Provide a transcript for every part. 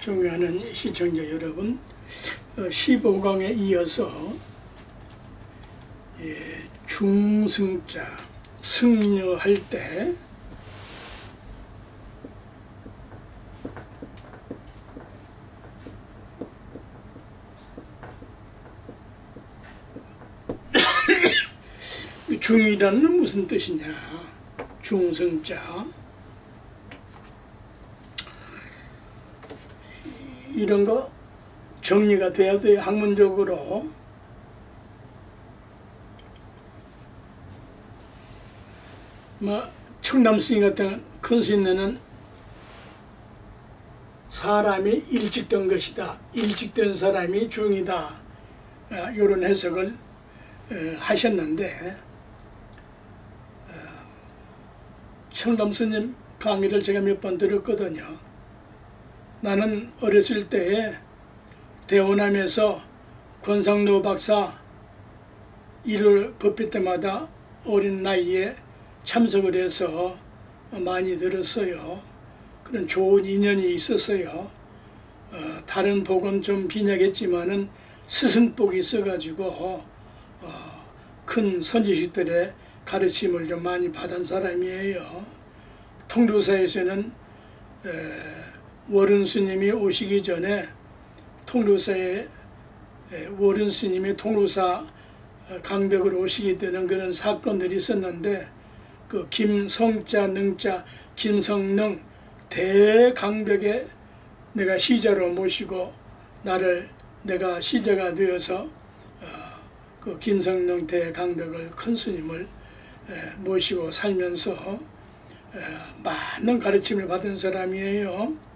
존경하는 시청자 여러분, 15강에 이어서 중승자, 승려할 때 중이라는 무슨 뜻이냐? 중승자, 이런 거 정리가 돼야 돼요. 학문적으로. 청남스님 같은 큰 스님네는 사람이 일찍된 것이다, 일찍된 사람이 중이다, 이런 해석을 하셨는데, 청남스님 강의를 제가 몇 번 들었거든요. 나는 어렸을 때에 대원암에서 권상로 박사 1월 법회 때마다 어린 나이에 참석을 해서 많이 들었어요. 그런 좋은 인연이 있었어요. 다른 복은 좀 빈약했지만은 스승복이 있어가지고 큰 선지식들의 가르침을 좀 많이 받은 사람이에요. 통도사에서는 워른 스님이 오시기 전에 통도사에 워른 스님이 통도사 강벽으로 오시게 되는 그런 사건들이 있었는데, 그 김성자 능자 김성능 대강벽에 내가 시자로 모시고 내가 시자가 되어서 그 김성능 대강벽을 큰 스님을 모시고 살면서 많은 가르침을 받은 사람이에요.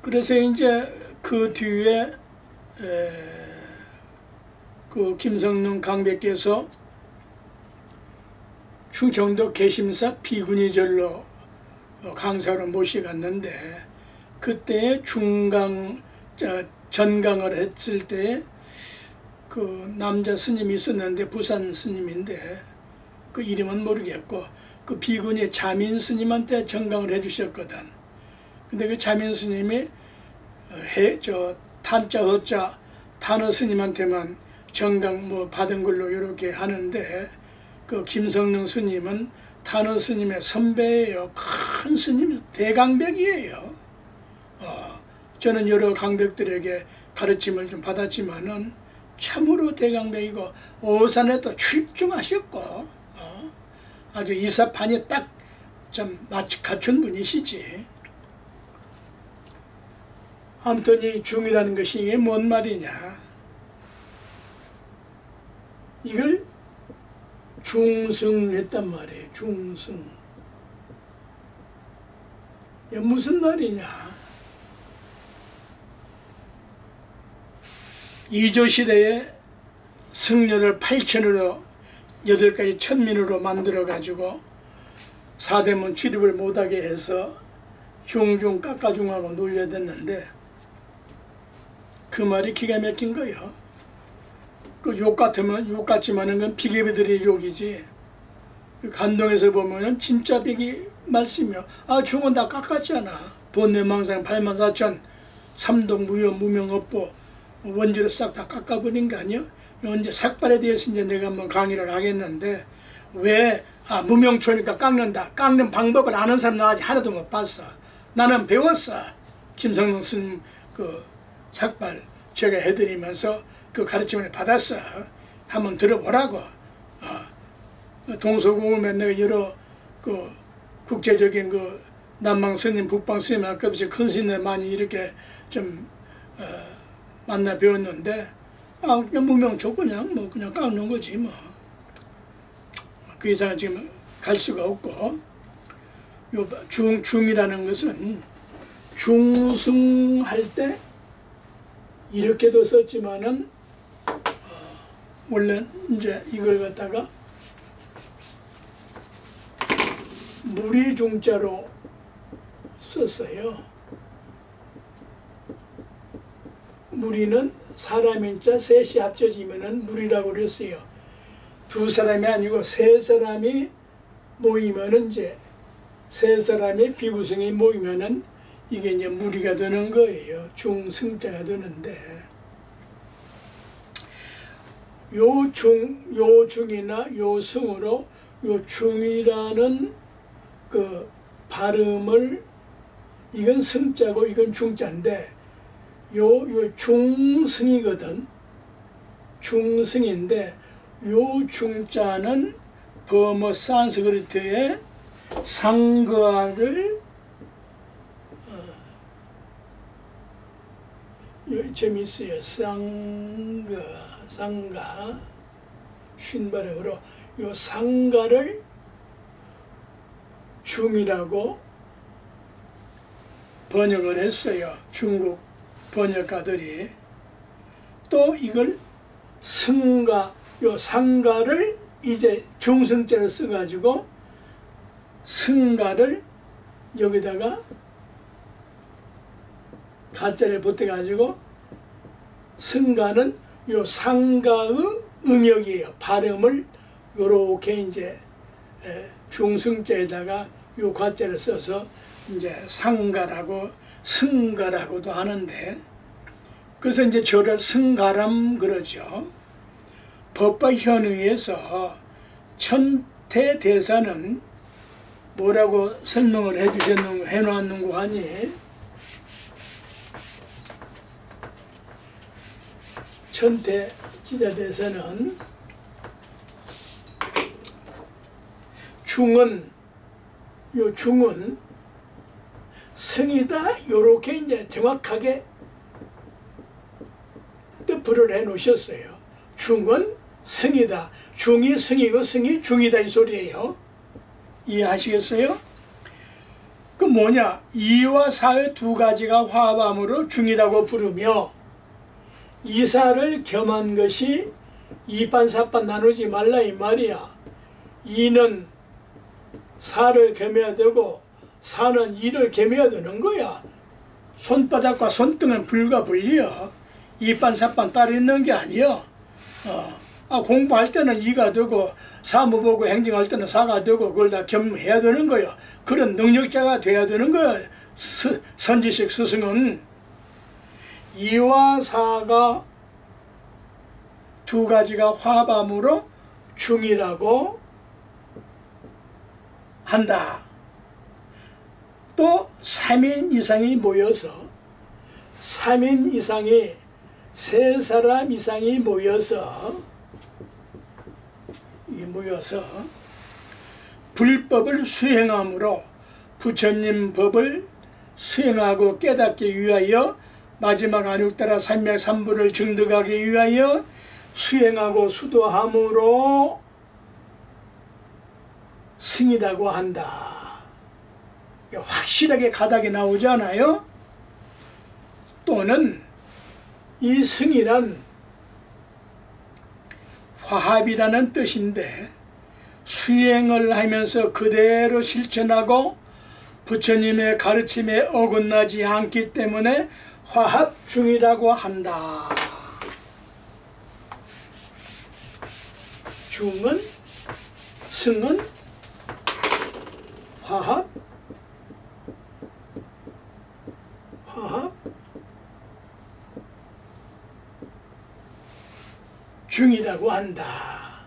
그래서 이제 그 뒤에 그 김성능 강백께서 충청도 계심사 비구니절로 강사로 모시갔는데, 그때 전강을 했을 때 그 남자 스님이 있었는데 부산 스님인데 그 이름은 모르겠고, 그 비구니 자민 스님한테 전강을 해주셨거든. 근데 그 자민 스님이 탄자 허자 탄어 스님한테만 전강 받은 걸로 이렇게 하는데, 그 김성능 스님은 탄어 스님의 선배예요. 큰 스님, 대강백이에요. 저는 여러 강백들에게 가르침을 좀 받았지만은 참으로 대강백이고, 오산에 또 출중하셨고, 아주 이사판이 딱 좀 갖춘 분이시지. 아무튼 이 중이라는 것이 이게 뭔 말이냐? 이걸 중승했단 말이에요. 중승. 이게 무슨 말이냐? 이조시대에 승려를 8천으로 8가지 천민으로 만들어가지고 사대문 출입을 못하게 해서 중중 깎아중하고 놀려댔는데, 그 말이 기가 막힌 거예요. 그 욕 같지만은 그건 비계비들의 욕이지. 간동에서 보면은 진짜 비기 말씀이요. 중은 다 깎았잖아. 본내망상 84,000 삼동 무효 무명업보 원주를 싹 다 깎아버린 거 아니요? 이제 삭발에 대해서 이제 내가 한번 강의를 하겠는데, 왜 무명초니까 깎는다. 깎는 방법을 아는 사람 나 아직 하나도 못 봤어. 나는 배웠어. 김성능 스님 그 삭발 제가 해드리면서 그 가르침을 받았어. 한번 들어보라고. 동서고금에 내가 여러 그 국제적인 그 남방 스님, 북방 스님 할 것 없이 큰 스님들 많이 이렇게 좀 만나 배웠는데, 그냥 무명초 그냥 그냥 깎는 거지 뭐. 그 이상은 지금 갈 수가 없고, 요 중이라는 것은 중승할 때 이렇게도 썼지만은 원래 이제 이걸 갖다가 무리 중자로 썼어요. 무리는 사람인자 셋이 합쳐지면은 무리라고 그랬어요. 두 사람이 아니고 세 사람이 모이면은 이제 세 사람의 비구성이 모이면은 이게 이제 무리가 되는 거예요. 중승자가 되는데, 요 중이나 요 승으로 요 중이라는 그 발음을, 이건 승자고 이건 중자인데, 요 중승이거든. 중승인데, 요 중자는 버머 산스크리트의 상가를 재미있어요. 상가 쉰 발음으로 요 상가를 중이라고 번역을 했어요. 중국 번역가들이. 또 이걸 승가, 요 상가를 이제 중승자를 써가지고 승가를 여기다가 가짜를 붙여가지고 승가는 요 상가의 음역이에요. 발음을 요렇게 이제 중승자에다가 요 가짜를 써서 이제 상가라고 승가라고도 하는데, 그래서 이제 저를 승가람 그러죠. 법과 현의에서 천태대사는 뭐라고 설명을 해놓았는고 하니, 천태지자대사는 중은, 요 중은 승이다, 요렇게 이제 정확하게 뜻풀을 해 놓으셨어요. 중은 승이다. 중이 승이고 승이 중이다, 이 소리예요. 이해하시겠어요? 그 뭐냐, 이와 사의 두 가지가 화합함으로 중이라고 부르며, 이사를 겸한 것이 이반사반 나누지 말라 이 말이야. 이는 사를 겸해야 되고 사는 이를 겸해야 되는 거야. 손바닥과 손등은 불과 분리야. 이반사반 따로 있는 게 아니야. 공부할 때는 이가 되고 사무 보고 행정할 때는 사가 되고 그걸 다 겸해야 되는 거야. 그런 능력자가 돼야 되는 거야. 선지식 스승은. 이와 사가 두 가지가 화합함으로 중이라고 한다. 또 3인 이상이 모여서 3인 이상이 3사람 이상이 모여서 불법을 수행함으로 부처님 법을 수행하고 깨닫기 위하여 마지막 안육따라 삼맥삼부를 증득하기 위하여 수행하고 수도함으로 승이라고 한다. 확실하게 가닥이 나오잖아요. 또는 이 승이란 화합이라는 뜻인데, 수행을 하면서 그대로 실천하고 부처님의 가르침에 어긋나지 않기 때문에 화합 중이라고 한다. 중은, 승은 화합 중이라고 한다.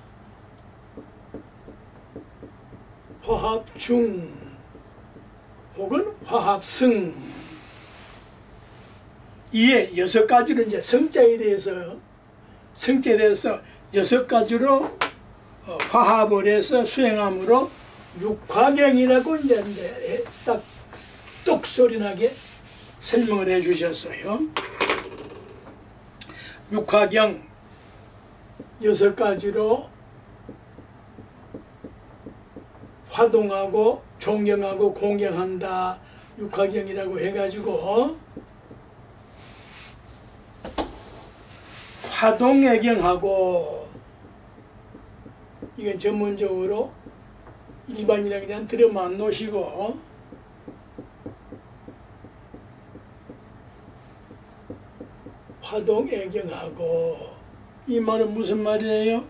화합중 혹은 화합승. 이에 6가지로 이제 성자에 대해서 6가지로 화합을 해서 수행함으로 육화경이라고 이제 딱 똑소리나게 설명을 해 주셨어요. 육화경 6가지로 화동하고 존경하고 공경한다. 육화경이라고 해가지고 화동애경하고, 이건 전문적으로 일반인에게 그냥 들어만 놓으시고, 화동애경하고, 이 말은 무슨 말이에요?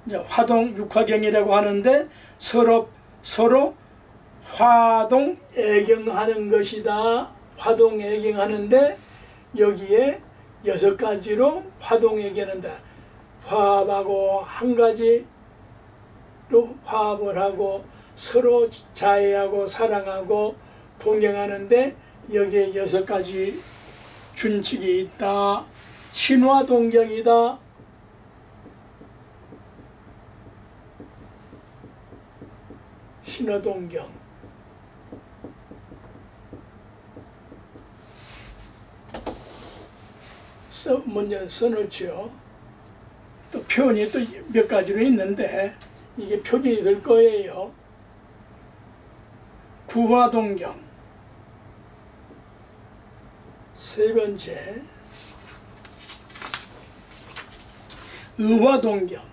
이제 화동 육화경이라고 하는데 서로 화동애경하는 것이다. 화동애경하는데 여기에 6가지로 화동애경한다. 화합하고 한 가지로 화합을 하고 서로 자애하고 사랑하고 동경하는데 여기에 6가지 준칙이 있다. 신화동경이다. 신화동경. 먼저 써놓죠. 또 표현이 또 몇 가지로 있는데 이게 표준이 될 거예요. 구화동경. 세 번째, 의화동경.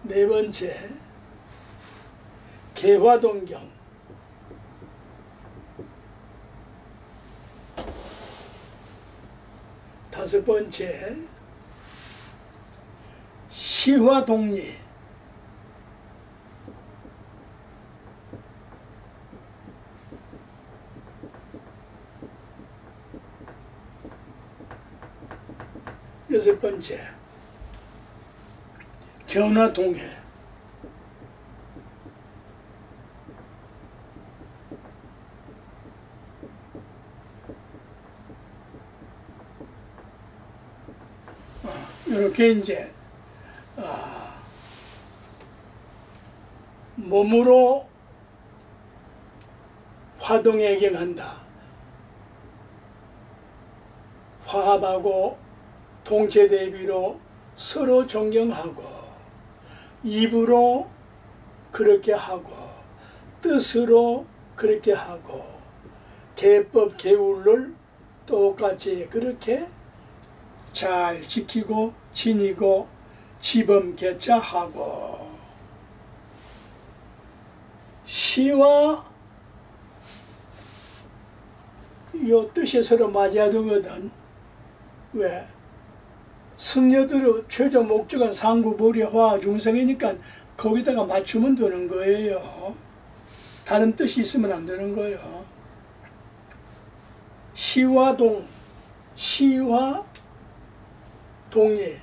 네 번째, 개화동경. 다섯 번째, 시화동리. 여섯 번째, 견화동해. 이렇게 이제 몸으로 화동애경한다. 화합하고 동체대비로 서로 존경하고, 입으로 그렇게 하고, 뜻으로 그렇게 하고, 계법 계율을 똑같이 그렇게 잘 지키고 지니고 지범개차하고, 시와 요 뜻이 서로 맞아야 되거든. 왜? 승려들의 최종 목적은 상구보리 화중생이니까 거기다가 맞추면 되는 거예요. 다른 뜻이 있으면 안 되는 거예요. 시와 동, 시와 동리.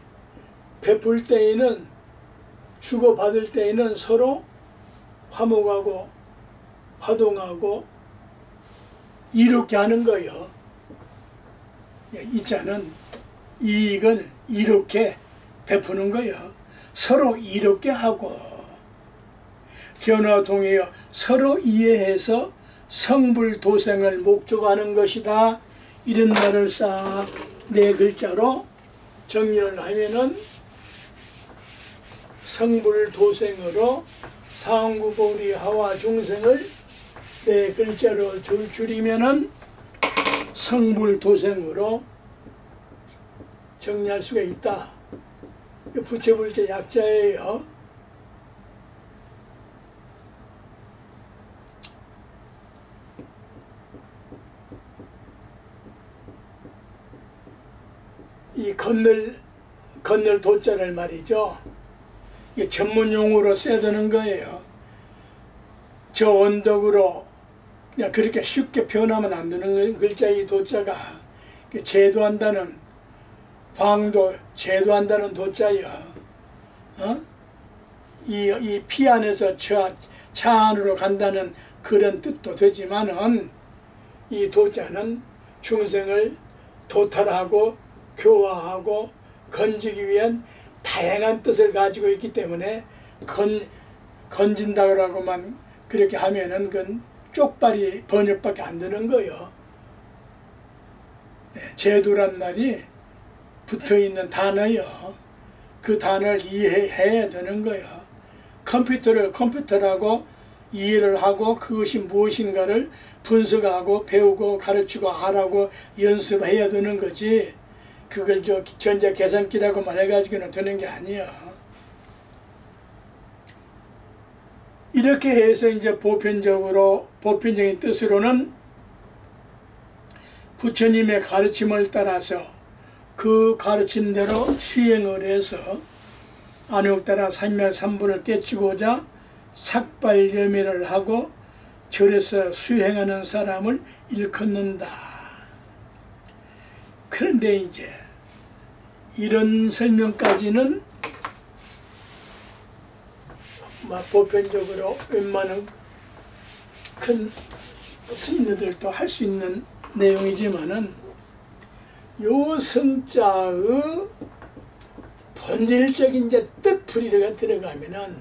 베풀 때에는, 주고받을 때에는 서로 화목하고 화동하고 이롭게 하는 거예요. 이 자는 이익을 이롭게 베푸는 거예요. 서로 이롭게 하고, 견화동이여 서로 이해해서 성불도생을 목적하는 것이다. 이런 말을 싹 네 글자로 정리를 하면은 성불도생으로 상구보리 하와 중생을 네 글자로 줄이면은 성불도생으로 정리할 수가 있다. 부처불자 약자예요. 이 건널 도자를 말이죠. 이게 전문 용어로 써야 되는 거예요. 저 언덕으로 그냥 그렇게 쉽게 표현하면 안 되는 글자. 이 도자가 제도한다는, 광도 제도한다는 도자예요. 이 피 안에서 차 안으로 간다는 그런 뜻도 되지만은, 이 도자는 중생을 도탈하고 교화하고 건지기 위한 다양한 뜻을 가지고 있기 때문에 건진다라고만 그렇게 하면은 그건 쪽발이 번역밖에 안 되는 거예요. 제도란 말이 붙어있는 단어요. 그 단어를 이해해야 되는 거예요. 컴퓨터를 컴퓨터라고 이해를 하고 그것이 무엇인가를 분석하고 배우고 가르치고 알아고 연습해야 되는 거지, 그걸 전자 계산기라고만 해가지고는 되는 게 아니야. 이렇게 해서 이제 보편적인 뜻으로는 부처님의 가르침을 따라서 그 가르침대로 수행을 해서 안욕따라 삼멸 삼분을 깨치고자 삭발여매를 하고 절에서 수행하는 사람을 일컫는다. 그런데 이제 이런 설명까지는 보편적으로 웬만한 큰 스님들도 할 수 있는 내용이지만은 요 성자의 본질적인 이제 뜻풀이가 들어가면은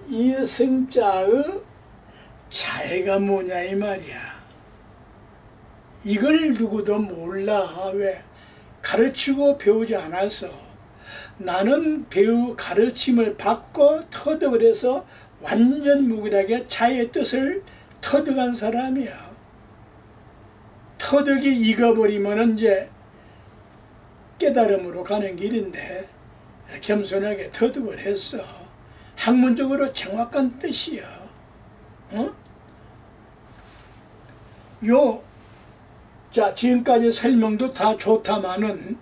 이 성자의 자해가 뭐냐 이 말이야. 이걸 누구도 몰라. 왜? 가르치고 배우지 않아서. 나는 가르침을 받고 터득을 해서 완전 무결하게 자의 뜻을 터득한 사람이야. 터득이 익어버리면 이제 깨달음으로 가는 길인데 겸손하게 터득을 했어. 학문적으로 정확한 뜻이야. 자, 지금까지 설명도 다 좋다마는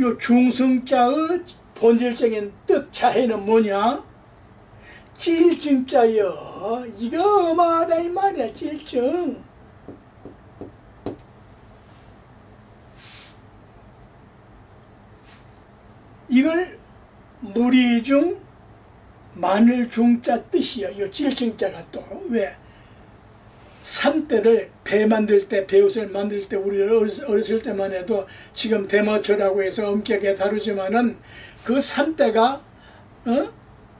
요 중성자의 본질적인 뜻 자해는 뭐냐? 찔증자여. 이거 어마하다 이 말이야. 찔증. 이걸 무리중 마늘중자 뜻이야. 요 찔증자가 또 왜? 삼대를 배 만들 때, 배옷을 만들 때 우리 어렸을 때만 해도 지금 대마초라고 해서 엄격하게 다루지만은 그 삼대가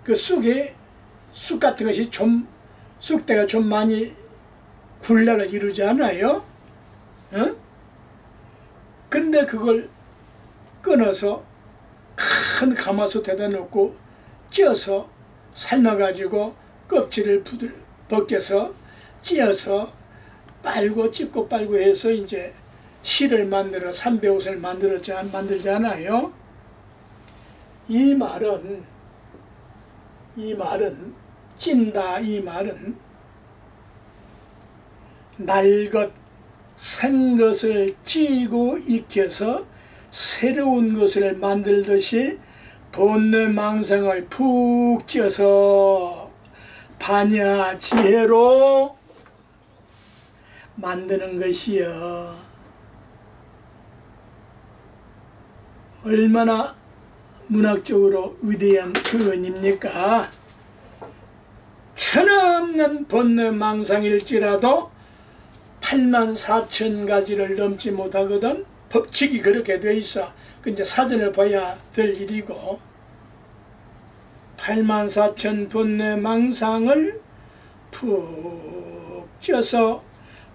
그 쑥 같은 것이 좀 쑥대가 좀 많이 군락을 이루지 않아요? 근데 그걸 끊어서 큰 가마솥에다 넣고 찧어서 삶아가지고 껍질을 벗겨서 찧어서 빨고 찝고 빨고 해서 이제 실을 만들어 삼배옷을 만들잖아요. 이 말은 찐다 이 말은 날것 생 것을 찌고 익혀서 새로운 것을 만들듯이 본뇌망상을 푹 찧어서 반야지혜로 만드는 것이여. 얼마나 문학적으로 위대한 표현입니까? 천없는 본뇌망상일지라도 84,000가지를 넘지 못하거든. 법칙이 그렇게 돼 있어. 그 이제 사전을 봐야 될 일이고 84,000 본뇌망상을 푹 쪄서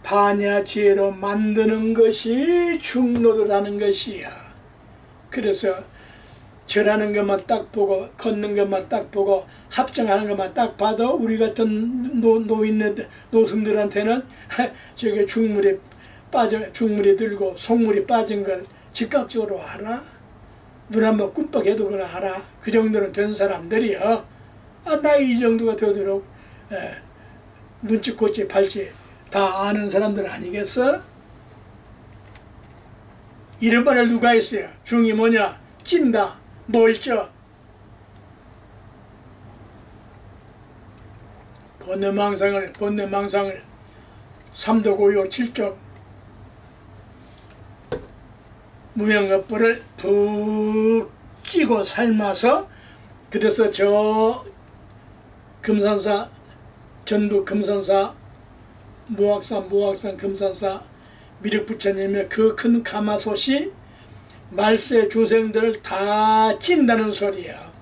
반야지혜로 만드는 것이 중노도라는 것이야. 그래서 절하는 것만 딱 보고 걷는 것만 딱 보고 합정하는 것만 딱 봐도 우리 같은 노승들한테는 저게 중물에 들고 속물이 빠진 걸 즉각적으로 알아. 눈 한번 끔뻑해도 그걸 알아. 그 정도는 된 사람들이요. 나이 이 정도가 되도록 눈치 콧치 발치 다 아는 사람들 아니겠어? 이런 말을 누가 했어요? 중이 뭐냐? 찐다. 뭘 쪄? 본뇌망상을 삼도고요 7쪽 무명겁부를 푹 찌고 삶아서 그래서 저 금산사 전북 금산사 모악산 금산사 미륵부처님의 그 큰 가마솥이 말세 중생들을 다 찐다는 소리야.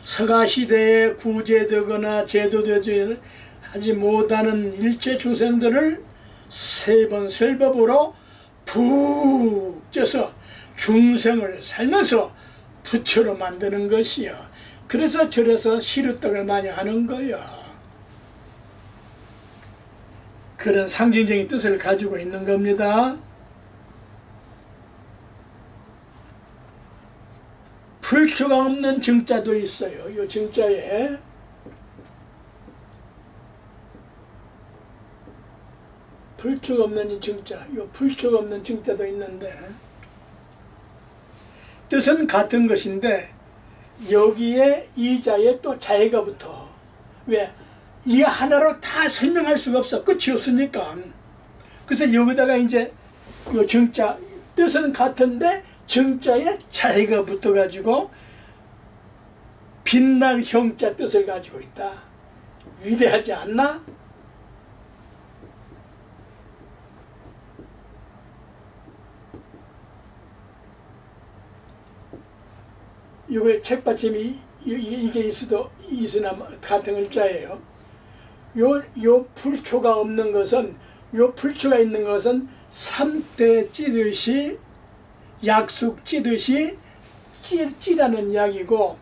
서가시대에 구제되거나 제도되지 하지 못하는 일체 중생들을 세번설법으로 푹 쪄서 중생을 살면서 부처로 만드는 것이야. 그래서 절에서 시루떡을 많이 하는 거야. 그런 상징적인 뜻을 가지고 있는 겁니다. 불초가 없는 증자도 있어요. 이 증자에 불초가 없는 이 증자, 이 불초가 없는 증자도 있는데 뜻은 같은 것인데 여기에 이 자에 또 자해가 붙어. 왜? 이 하나로 다 설명할 수가 없어. 끝이 없으니까. 그래서 여기다가 이제 요 정자, 뜻은 같은데 정자에 자해가 붙어가지고 빛날 형자 뜻을 가지고 있다. 위대하지 않나? 요게 책받침이 이게 있으나 같은 글자예요. 요 불초가 없는 것은, 요 불초가 있는 것은 삼대 찌듯이, 약숙 찌듯이 찌라는 약이고,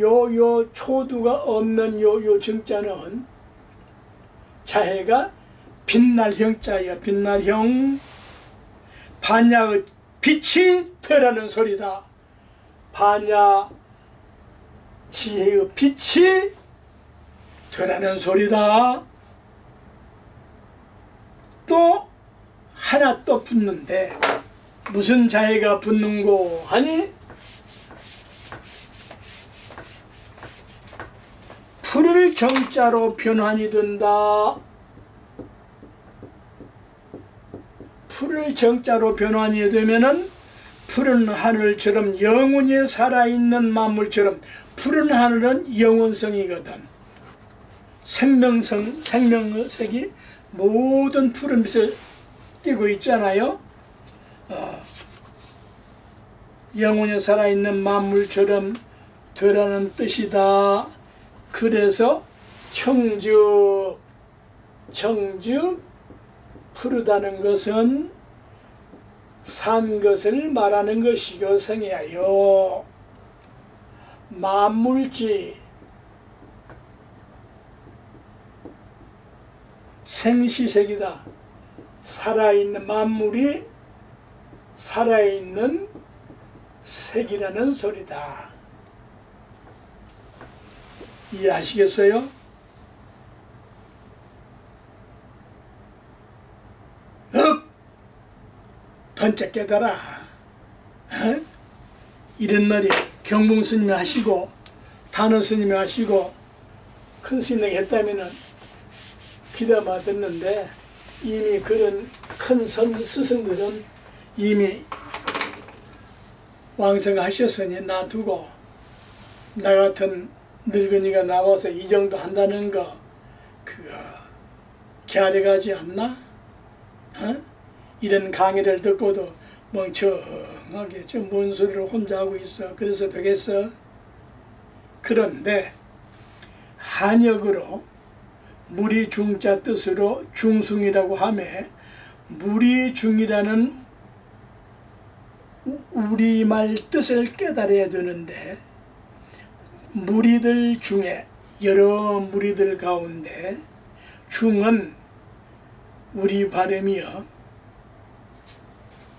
요 초두가 없는 요 정자는 자해가 빛날 형자예요. 빛날 형. 반야의 빛이 더라는 소리다. 반야 지혜의 빛이 되라는 소리다. 또 하나 또 붙는데 무슨 자해가 붙는고 하니 풀을 정자로 변환이 된다. 풀을 정자로 변환이 되면은 푸른 하늘처럼 영원히 살아있는 만물처럼, 푸른 하늘은 영원성이거든. 생명색이 모든 푸른빛을 띠고 있잖아요. 영원히 살아있는 만물처럼 되라는 뜻이다. 그래서 청즉 푸르다는 것은 산 것을 말하는 것이고 성이하여 만물지 생시색이다. 살아있는 만물이 살아있는 색이라는 소리다. 이해하시겠어요? 번쩍 깨달아. 이런 날이 경봉 스님이 하시고 단어 스님이 하시고 큰 스님이 했다면은 귀담아 듣는데, 이미 그런 큰 스승들은 이미 왕성하셨으니 놔두고 나 같은 늙은이가 나와서 이 정도 한다는 거 그거 갸려가지 않나? 이런 강의를 듣고도 멍청하게 저 뭔 소리를 혼자 하고 있어. 그래서 되겠어? 그런데 한역으로 무리 중자 뜻으로 중승이라고 하며, 무리중이라는 우리말 뜻을 깨달아야 되는데, 무리들 중에 여러 무리들 가운데 중은 우리 발음이요.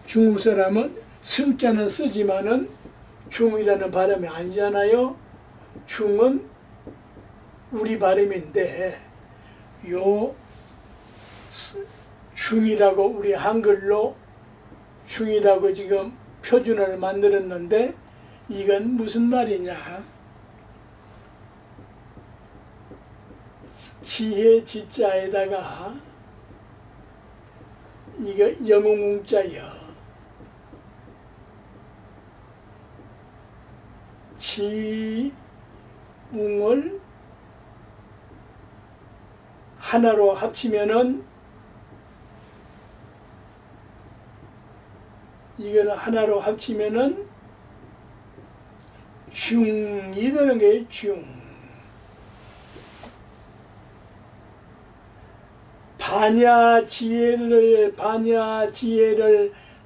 중국 사람은 승자는 쓰지만은 중이라는 발음이 아니잖아요. 중은 우리 발음인데, 요 중이라고 우리 한글로 중이라고 지금 표준어를 만들었는데, 이건 무슨 말이냐? 지혜 지자에다가 이거 영웅자여. 지웅을 하나로 합치면은, 이거는 하나로 합치면은 중이 되는 거예요. 중. 반야지혜를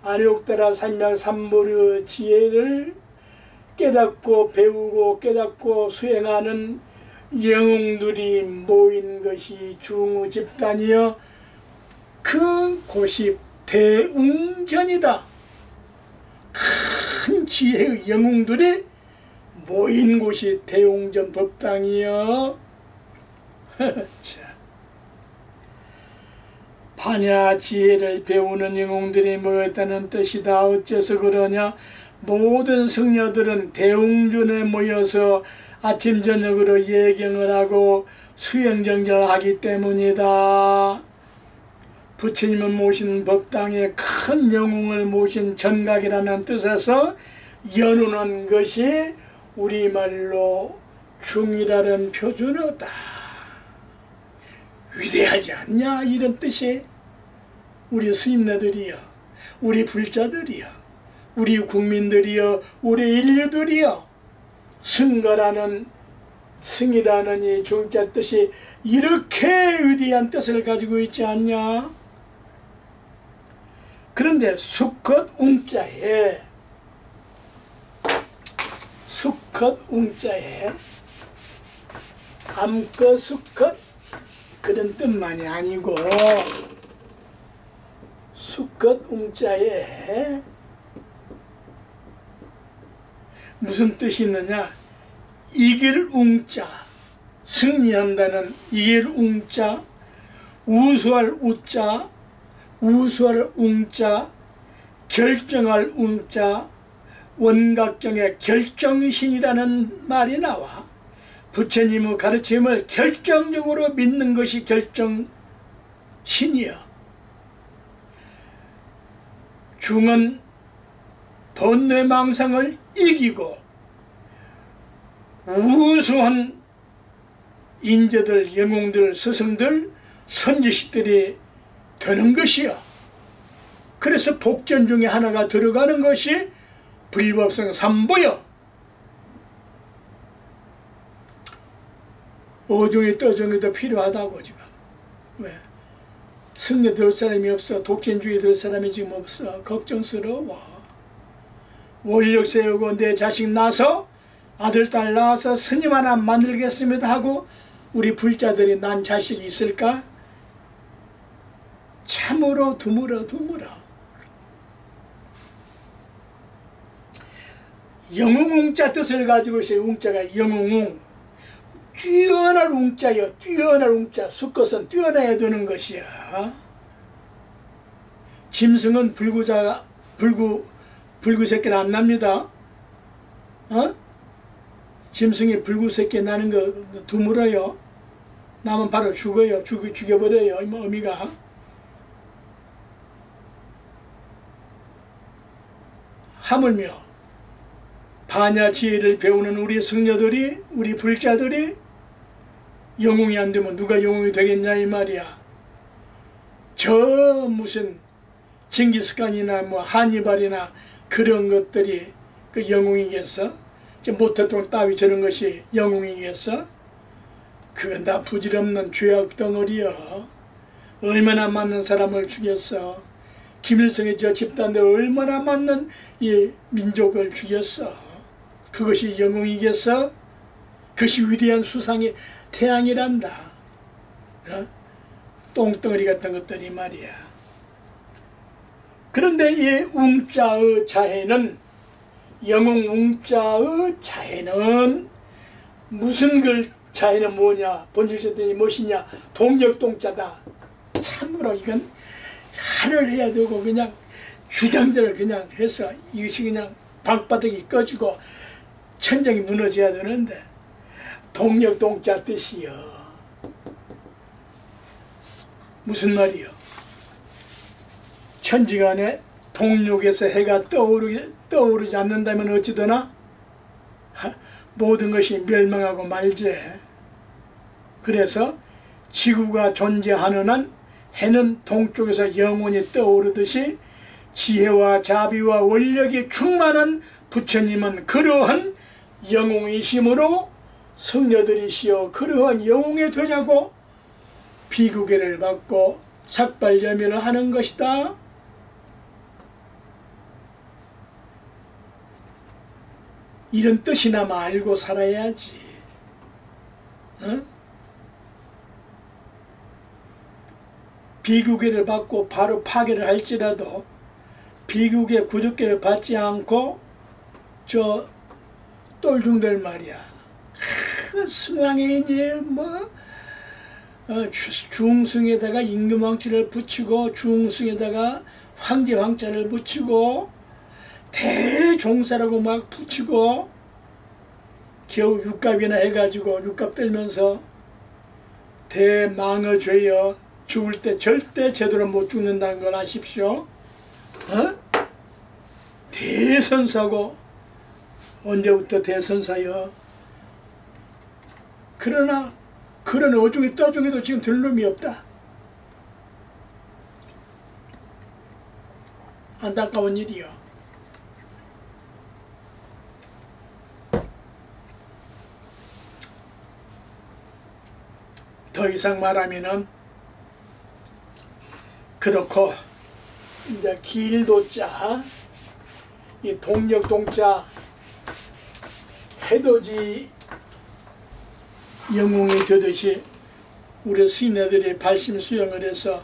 안욕따라 삼약 삼무르 지혜를 깨닫고 배우고 깨닫고 수행하는 영웅들이 모인 것이 중의 집단이여. 그 곳이 대웅전이다. 큰 지혜의 영웅들이 모인 곳이 대웅전 법당이여. 반야 지혜를 배우는 영웅들이 모였다는 뜻이다. 어째서 그러냐? 모든 성녀들은 대웅전에 모여서 아침 저녁으로 예경을 하고 수영정제를 하기 때문이다. 부처님을 모신 법당에 큰 영웅을 모신 전각이라는 뜻에서 연운한 것이 우리말로 중이라는 표준어다. 위대하지 않냐 이런 뜻이. 우리 스님네들이여, 우리 불자들이여, 우리 국민들이여, 우리 인류들이여, 승거라는 승이라는 이 중자 뜻이 이렇게 위대한 뜻을 가지고 있지 않냐. 그런데 수컷 웅자에 암컷 수컷 그런 뜻만이 아니고 수컷 웅자에 무슨 뜻이 있느냐. 이길 웅자, 승리한다는 이길 웅자, 우수할 우자, 우수할 웅자, 결정할 웅자, 원각정의 결정신이라는 말이 나와. 부처님의 가르침을 결정적으로 믿는 것이 결정신이여. 중은 번뇌망상을 이기고 우수한 인재들, 영웅들, 스승들, 선지식들이 되는 것이요. 그래서 복전 중에 하나가 들어가는 것이 불법성 삼보요. 어종이 떠종이도 필요하다고 지금. 왜? 승려 될 사람이 없어. 독진주의 될 사람이 지금 없어. 걱정스러워. 원력 세우고 내 자식 낳아서 아들 딸 낳아서 스님 하나 만들겠습니다 하고 우리 불자들이 난 자식이 있을까? 참으로 드물어. 영웅웅자 뜻을 가지고 있어요. 웅자가 영웅웅. 뛰어날 웅자여. 뛰어날 웅자. 수컷은 뛰어나야 되는 것이야. 짐승은 불구새끼는 안 납니다. 짐승이 불구새끼 나는 거 드물어요. 나면 바로 죽어요. 죽여버려요. 어미가. 하물며 반야 지혜를 배우는 우리 성녀들이, 우리 불자들이 영웅이 안 되면 누가 영웅이 되겠냐 이 말이야. 저 무슨 징기스칸이나 뭐 하니발이나 그런 것들이 그 영웅이겠어? 저 모태통 따위 저런 것이 영웅이겠어? 그건 다 부질없는 죄악 덩어리여. 얼마나 많은 사람을 죽였어. 김일성의 저 집단들 얼마나 많은 이 민족을 죽였어. 그것이 영웅이겠어? 그것이 위대한 수상의 태양이란다. 똥덩어리 같은 것들이 말이야. 그런데 이 웅자의 자해는, 영웅 웅자의 자해는 무슨 글 자해는 뭐냐? 본질세대이 무엇이냐? 동력동자다. 참으로 이건 한을 해야 되고 그냥 주장들을 그냥 해서 이것이 그냥 방바닥이 꺼지고 천장이 무너져야 되는데 동력동자 뜻이요. 무슨 말이요? 천지간에 동력에서 해가 떠오르지 않는다면 어찌 되나? 모든 것이 멸망하고 말제. 그래서 지구가 존재하는 한 해는 동쪽에서 영원히 떠오르듯이 지혜와 자비와 원력이 충만한 부처님은 그러한 영웅이심으로 성녀들이시여 그러한 영웅이 되자고 비구계를 받고 삭발여면을 하는 것이다. 이런 뜻이나마 알고 살아야지. 비구계를 받고 바로 파괴를 할지라도 비구계 구족계를 받지 않고 저 똘중들 말이야. 승왕이니 뭐 중승에다가 임금왕자를 붙이고 중승에다가 황제왕자를 붙이고 대종사라고 막 붙이고 겨우 육갑이나 해가지고 육갑 떨면서 대망어죄여 죽을 때 절대 제대로 못 죽는다는 걸 아십시오. 대선사고 언제부터 대선사여. 그러나 그런 어중이 떠중이도 지금 들 놈이 없다. 안타까운 일이요. 더 이상 말하면은 그렇고 이제 길도자 이 동력동자 해돋이 영웅이 되듯이 우리 스님들이 발심 수영을 해서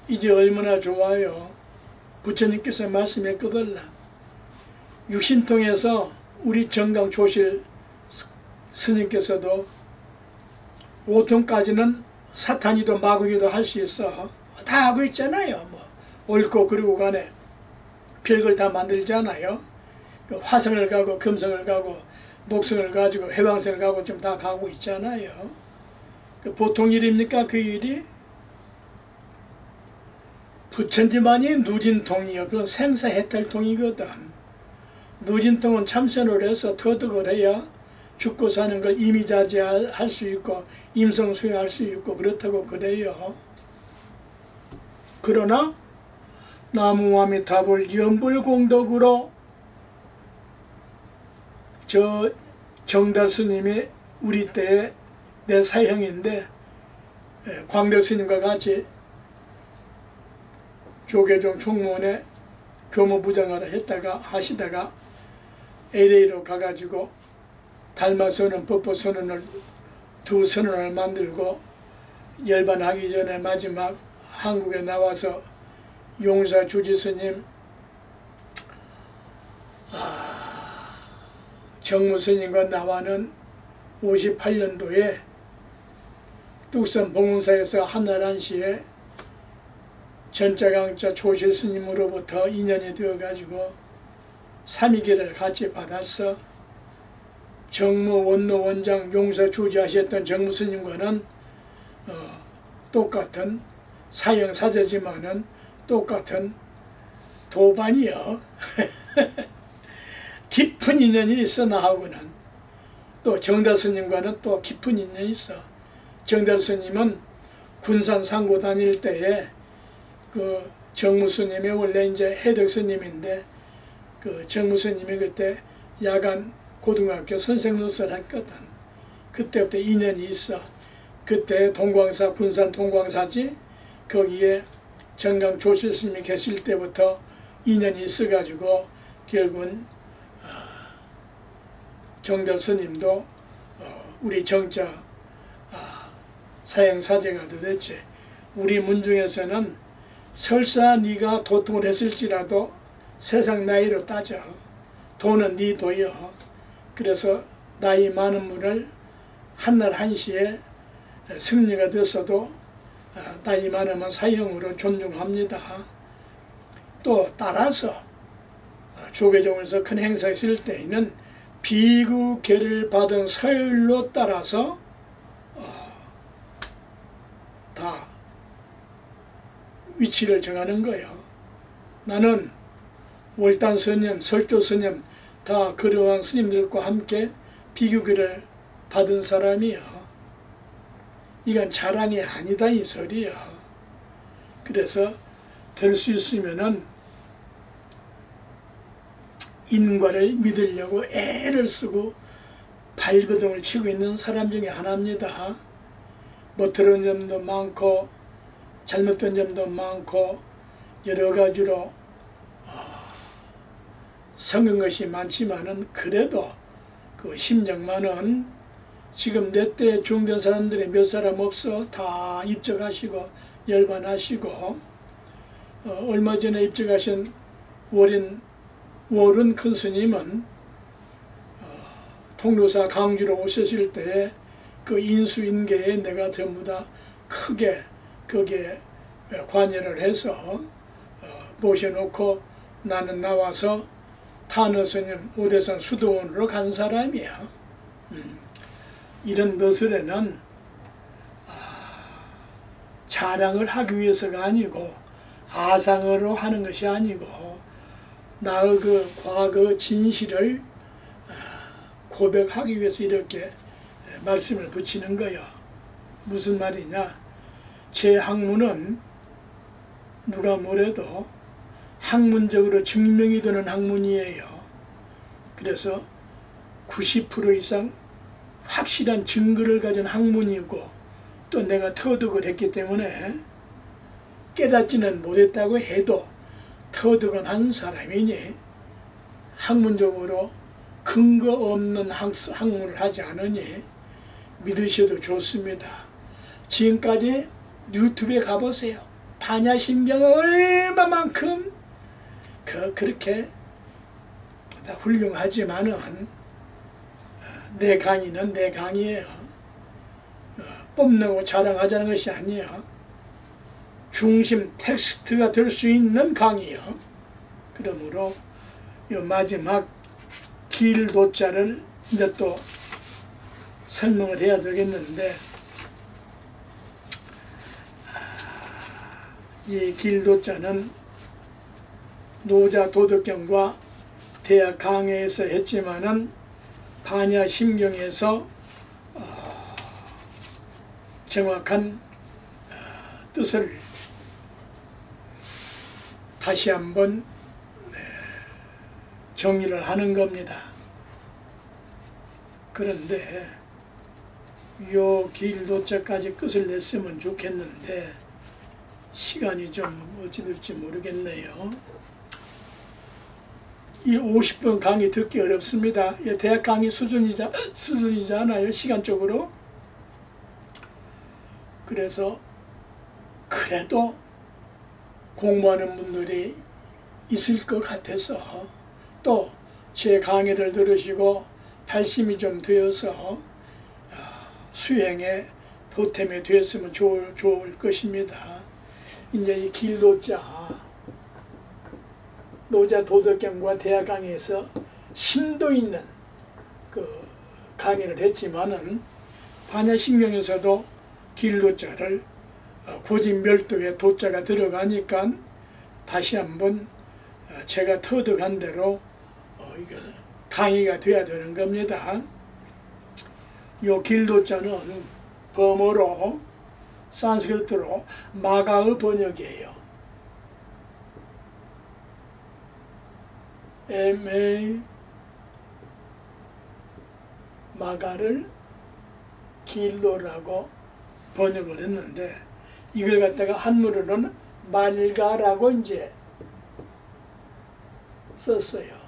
이제 얼마나 좋아요. 부처님께서 말씀했거든요. 육신통해서 우리 정강조실 스님께서도 5통까지는 사탄이도 마귀도 할 수 있어. 다 하고 있잖아요. 뭐 옳고 그르고 간에 별걸 다 만들잖아요. 화성을 가고 금성을 가고 목성을 가지고 해방성을 가고 좀 다 가고 있잖아요. 보통 일입니까? 그 일이? 부처님만이 누진통이요. 그건 생사해탈통이거든. 누진통은 참선을 해서 터득을 해야 죽고 사는 걸 이미자제할 수 있고 임성수여할 수 있고 그렇다고 그래요. 그러나 나무아미타불 연불공덕으로 저 정달 스님이 우리 때의 내 사형인데 광덕 스님과 같이 조계종 총무원에 교무부장을 하시다가 LA로 가가지고 달마선언, 법보선언을 두 선언을 만들고 열반하기 전에 마지막 한국에 나와서 용사 주지스님, 정무스님과 나와는 58년도에 뚝섬 봉은사에서 한나란시에 전자강자 조실스님으로부터 인연이 되어가지고 삼위계를 같이 받았어. 정무 원로 원장 용사 주지하셨던 정무스님과는 똑같은 사형 사제지만은 똑같은 도반이요. 깊은 인연이 있어. 나하고는 또 정달 스님과는 또 깊은 인연이 있어. 정달 스님은 군산 상고 다닐 때에 그 정무 스님이 원래 이제 해덕 스님인데 그 정무 스님이 그때 야간 고등학교 선생 노릇을 했거든. 그때부터 인연이 있어. 그때 동광사 군산 동광사지 거기에 정강 조실 스님이 계실 때부터 인연이 있어가지고 결국은 정달 스님도 우리 정자 사형사제가 됐지. 우리 문중에서는 설사 네가 도통을 했을지라도 세상 나이로 따져. 도는 네 도여. 그래서 나이 많은 분을 한날 한시에 승리가 됐어도 나이 많으면 사형으로 존중합니다. 또 따라서 조계종에서 큰 행사 있을 때에는 비구계를 받은 서열로 따라서 다 위치를 정하는 거예요. 나는 월단 스님, 설조 스님 다 그러한 스님들과 함께 비구계를 받은 사람이야. 이건 자랑이 아니다 이 소리야. 그래서 될 수 있으면은 인과를 믿으려고 애를 쓰고 발버둥을 치고 있는 사람 중에 하나입니다. 멋들은 점도 많고 잘못된 점도 많고 여러 가지로 성은 것이 많지만은 그래도 그 심정만은 지금 내 때 중된 사람들이 몇 사람 없어. 다 입적하시고 열반하시고 얼마 전에 입적하신 월은 큰 스님은 통로사 강주로 오셨을 때 그 인수인계에 내가 전부 다 크게 거기에 관여를 해서 모셔놓고 나는 나와서 탄어스님 오대산 수도원으로 간 사람이야. 이런 너스레는 자랑을 하기 위해서가 아니고 아상으로 하는 것이 아니고 나의 그 과거 진실을 고백하기 위해서 이렇게 말씀을 붙이는 거예요. 무슨 말이냐? 제 학문은 누가 뭐래도 학문적으로 증명이 되는 학문이에요. 그래서 90% 이상 확실한 증거를 가진 학문이고 또 내가 터득을 했기 때문에 깨닫지는 못했다고 해도 터득은 한 사람이니 학문적으로 근거 없는 학문을 하지 않으니 믿으셔도 좋습니다. 지금까지 유튜브에 가보세요. 반야신경을 얼마만큼 그렇게 훌륭하지만은 내 강의는 내 강의예요. 뽐내고 자랑하자는 것이 아니야. 중심 텍스트가 될 수 있는 강의요. 그러므로 이 마지막 길도자를 이제 또 설명을 해야 되겠는데, 이 길도자는 노자 도덕경과 대학 강해에서 했지만은 반야심경에서 정확한 뜻을 다시 한번 정리를 하는 겁니다. 그런데 요 길도자까지 끝을 냈으면 좋겠는데 시간이 좀 어찌 될지 모르겠네요. 이 50분 강의 듣기 어렵습니다. 대학 강의 수준이잖아요, 시간적으로. 그래서 그래도 공부하는 분들이 있을 것 같아서 또 제 강의를 들으시고 발심이 좀 되어서 수행에 보탬이 되었으면 좋을 것입니다. 이제 이 길도자 노자 도덕경과 대학 강의에서 심도 있는 그 강의를 했지만은 반야신경에서도 길도자를 고진멸도에 도자가 들어가니까 다시 한번 제가 터득한 대로 이거 강의가 돼야 되는 겁니다. 요 길도자는 범어로 산스크리트로 마가의 번역이에요. MA 마가를 길도라고 번역을 했는데 이걸 갖다가 한문으로는 말가라고 이제 썼어요.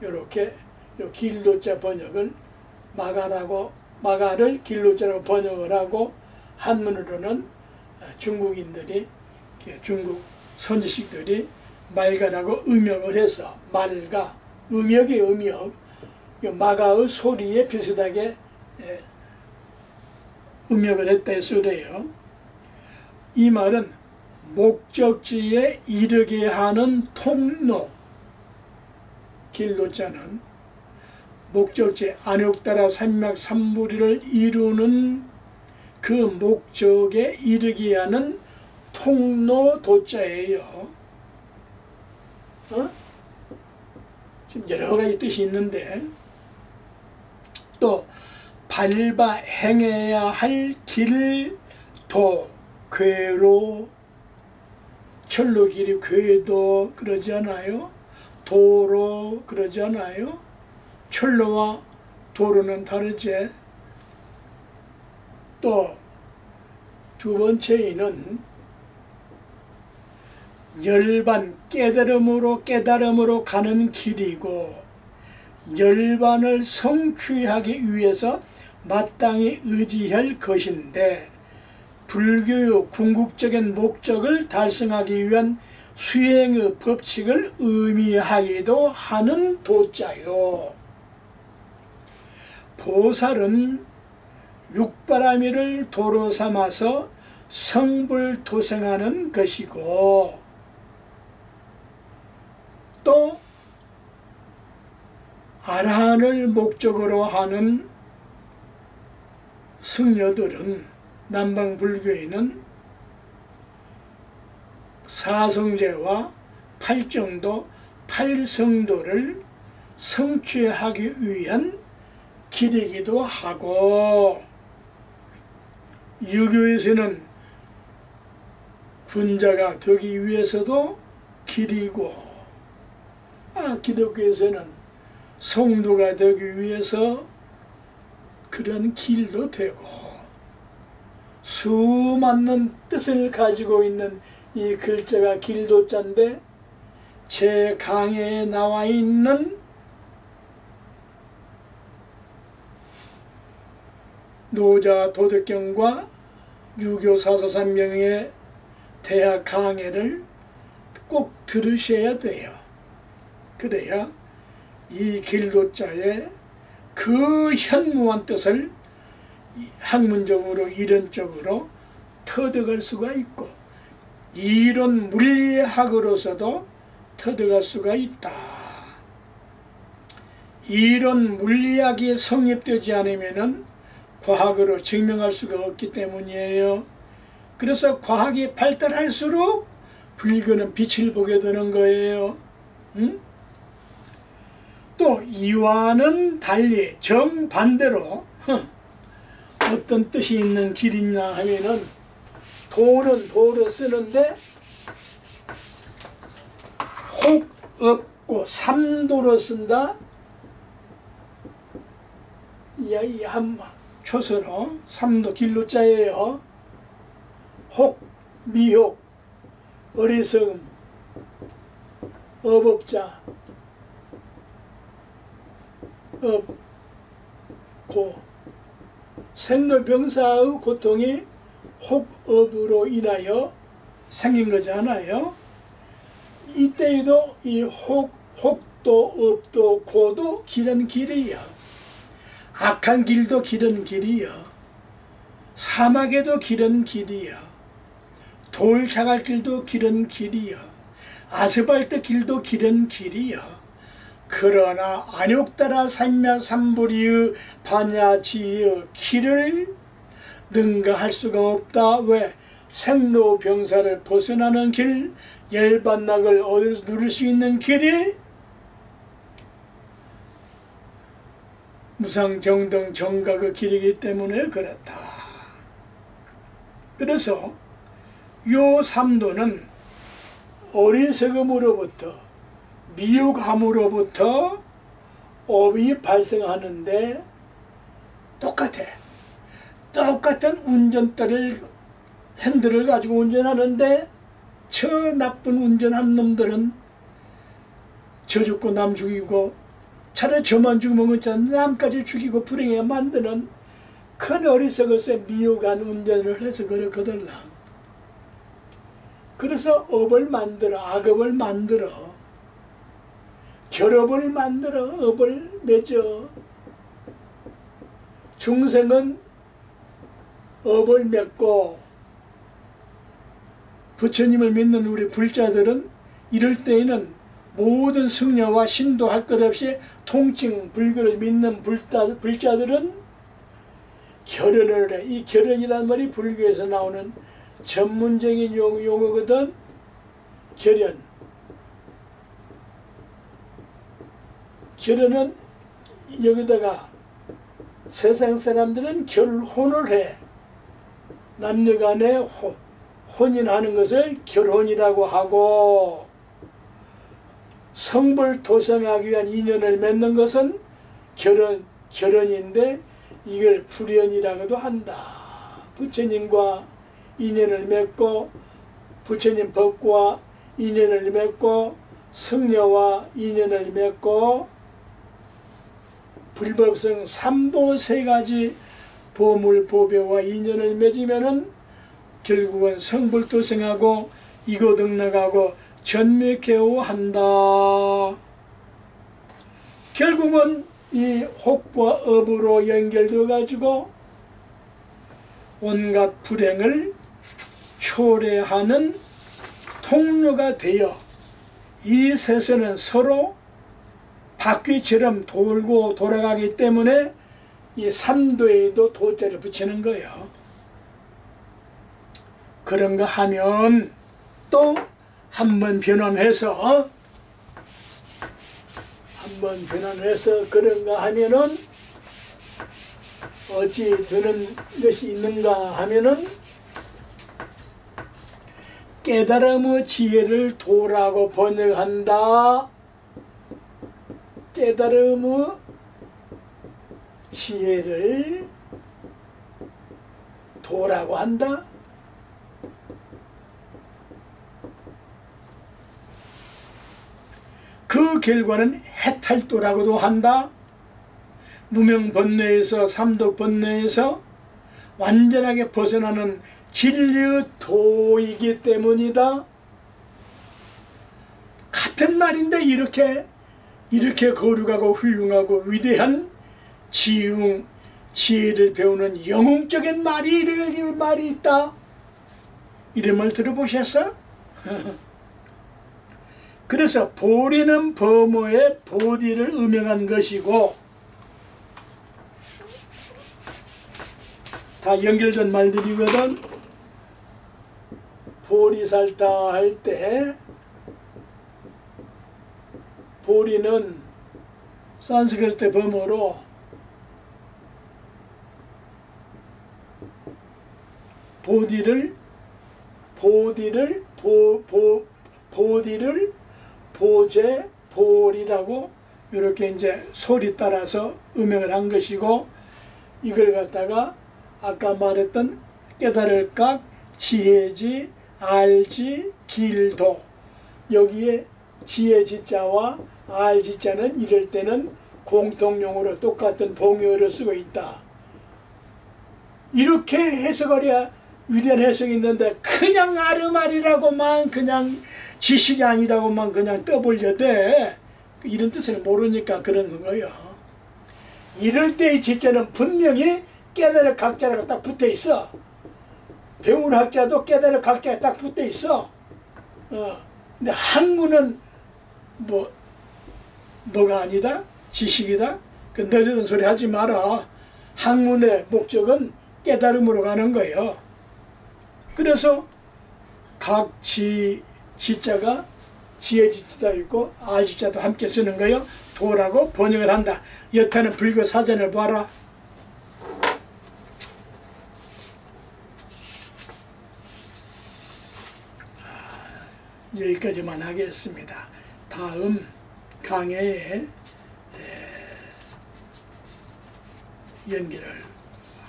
이렇게 요 길도자 번역을 마가를 길도자라고 번역을 하고 한문으로는 중국인들이 중국 선지식들이 말가라고 음역을 해서 말가 음역의 음역 마가의 소리에 비슷하게 음역을 했다 해서 그래요. 이 말은 목적지에 이르게 하는 통로, 길도자는 목적지 안욕따라 삼맥 삼부리를 이루는 그 목적에 이르게 하는 통로 도자예요. 지금 여러 가지 뜻이 있는데 또 밟아 행해야 할 길, 도, 궤로, 철로 길이 궤도 그러지 않아요? 도로 그러지 않아요? 철로와 도로는 다르지. 또 두 번째는 열반 깨달음으로 가는 길이고 열반을 성취하기 위해서 마땅히 의지할 것인데 불교의 궁극적인 목적을 달성하기 위한 수행의 법칙을 의미하기도 하는 도자요. 보살은 육바라밀을 도로 삼아서 성불토생하는 것이고 아라한을 목적으로 하는 승려들은 남방불교에는 사성제와 팔정도, 팔성도를 성취하기 위한 길이기도 하고, 유교에서는 군자가 되기 위해서도 길이고, 기독교에서는 성도가 되기 위해서 그런 길도 되고, 수많은 뜻을 가지고 있는 이 글자가 길도자인데, 제 강의에 나와 있는 노자 도덕경과 유교 사사삼명의 대학 강의를 꼭 들으셔야 돼요. 그래야 이 길도자의 그 현무한 뜻을 학문적으로 이론적으로 터득할 수가 있고, 이론 물리학으로서도 터득할 수가 있다. 이론 물리학이 성립되지 않으면 과학으로 증명할 수가 없기 때문이에요. 그래서 과학이 발달할수록 불교는 빛을 보게 되는 거예요. 또 이와는 달리 정반대로 어떤 뜻이 있는 길이냐 하면은, 도는 도를 쓰는데 혹 없고 삼도로 쓴다. 이 한 초서로 삼도 길로자예요. 혹, 미혹, 어리석음, 업업자, 고, 생로병사의 고통이 혹업으로 인하여 생긴 거잖아요. 이때에도 이 혹도 업도 고도 길은 길이요. 악한 길도 길은 길이요. 사막에도 길은 길이요. 돌 자갈길도 길은 길이요. 아스팔트 길도 길은 길이요. 그러나 안욕따라 삼야삼불이의 반야지의 길을 능가할 수가 없다. 왜? 생로병사를 벗어나는 길, 열반낙을 얻을 누릴 수 있는 길이 무상정등 정각의 길이기 때문에 그렇다. 그래서 요 삼도는 어리석음으로부터, 미혹함으로부터 업이 발생하는데 똑같아. 똑같은 운전대를, 핸들을 가지고 운전하는데 저 나쁜 운전한 놈들은 저 죽고 남 죽이고, 차라리 저만 죽으면 괜찮아 남까지 죽이고 불행하게 만드는 큰 어리석어서 미혹한 운전을 해서 그렇거든. 그래서 업을 만들어, 악업을 만들어, 결업을 만들어, 업을 맺어. 중생은 업을 맺고, 부처님을 믿는 우리 불자들은 이럴 때에는 모든 승려와 신도 할 것 없이 통칭 불교를 믿는 불자들은 결연을 해. 이 결연이라는 말이 불교에서 나오는 전문적인 용어거든. 결연. 결연은 여기다가 세상 사람들은 결혼을 해. 남녀간에 혼인하는 것을 결혼이라고 하고, 성불 도생하기 위한 인연을 맺는 것은 결혼인데 이걸 불연이라고도 한다. 부처님과 인연을 맺고, 부처님 법과 인연을 맺고, 승려와 인연을 맺고, 불법성 삼보 세 가지 보물 보배와 인연을 맺으면은 결국은 성불도생하고 이고등락하고 전멸케어 한다. 결국은 이 혹과 업으로 연결되어 가지고 온갖 불행을 초래하는 통로가 되어 이 세상은 서로 바퀴처럼 돌고 돌아가기 때문에 이 삼도에도 도자를 붙이는 거예요. 그런 거 하면 또 한번 변환해서 그런 거 하면은 어찌 되는 것이 있는가 하면은 깨달음의 지혜를 도라고 번역한다. 깨달음의 지혜를 도라고 한다. 그 결과는 해탈도라고도 한다. 무명번뇌에서 삼독번뇌에서 완전하게 벗어나는 진리도이기 때문이다. 같은 말인데 이렇게 거룩하고 훌륭하고 위대한 지혜를 배우는 영웅적인 말이 있다. 이런 말 들어보셨어? 그래서 보리는 범어의 보디를 음행한 것이고, 다 연결된 말들이거든. 보리살타 할 때 보리는 산스크리트 범어로 보디를 보제, 보리라고 이렇게 이제 소리 따라서 음행을 한 것이고, 이걸 갖다가 아까 말했던 깨달을 각, 지혜지, 알지, 길도, 여기에 지혜지자와 알지자는 이럴 때는 공통용어로 똑같은 동의어를 쓰고 있다. 이렇게 해석하랴 위대한 해석이 있는데 그냥 아르말이라고만, 그냥 지식이 아니라고만 그냥 떠벌려대 이런 뜻을 모르니까 그런 거예요. 이럴 때의 지자는 분명히 깨달을 각자가 딱 붙어 있어. 배운 학자도 깨달을 각자가 딱 붙어 있어. 근데 학문은 뭐가 아니다? 지식이다? 그 너저런 소리 하지 마라. 학문의 목적은 깨달음으로 가는 거예요. 그래서 각 지자가 지혜지자도 있고 알지자도 함께 쓰는 거예요. 도라고 번역을 한다. 여타는 불교 사전을 봐라. 여기까지만 하겠습니다. 다음 강의에 연결을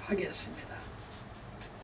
하겠습니다.